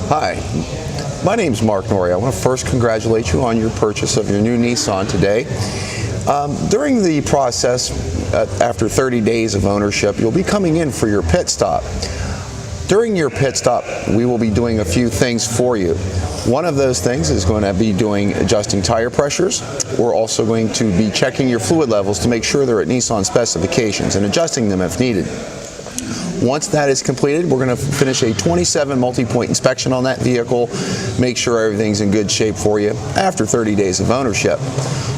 Hi, my name's Mark Nori. I want to first congratulate you on your purchase of your new Nissan today. During the process, after 30 days of ownership, you'll be coming in for your pit stop. During your pit stop, we will be doing a few things for you. One of those things is going to be adjusting tire pressures. We're also going to be checking your fluid levels to make sure they're at Nissan specifications and adjusting them if needed. Once that is completed, we're going to finish a 27 multi-point inspection on that vehicle, make sure everything's in good shape for you after 30 days of ownership.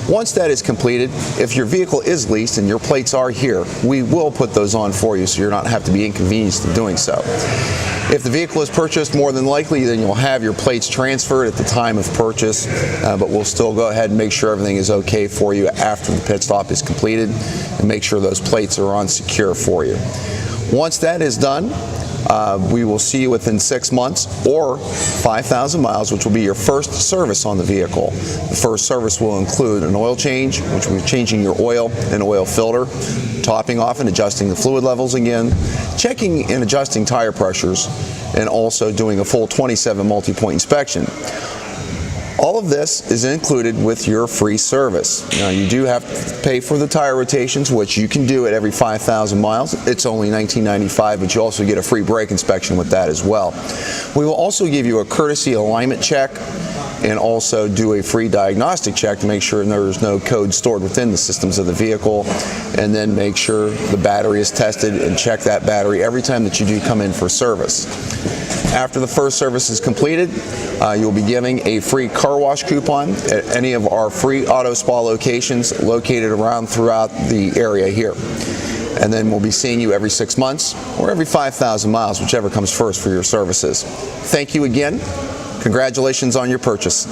Once that is completed, if your vehicle is leased and your plates are here, we will put those on for you so you're not have to be inconvenienced in doing so. If the vehicle is purchased, more than likely then you'll have your plates transferred at the time of purchase, but we'll still go ahead and make sure everything is okay for you after the pit stop is completed and make sure those plates are on secure for you. Once that is done, we will see you within 6 months or 5,000 miles, which will be your first service on the vehicle. The first service will include an oil change, which will be changing your oil and oil filter, topping off and adjusting the fluid levels again, checking and adjusting tire pressures, and also doing a full 27 multi-point inspection. All of this is included with your free service. Now, you do have to pay for the tire rotations, which you can do at every 5,000 miles. It's only $19.95, but you also get a free brake inspection with that as well. We will also give you a courtesy alignment check and also do a free diagnostic check to make sure there's no code stored within the systems of the vehicle, and then make sure the battery is tested and check that battery every time that you do come in for service. After the first service is completed, you'll be giving a free car wash coupon at any of our free auto spa locations located around throughout the area here. And then we'll be seeing you every 6 months or every 5,000 miles, whichever comes first for your services. Thank you again. Congratulations on your purchase.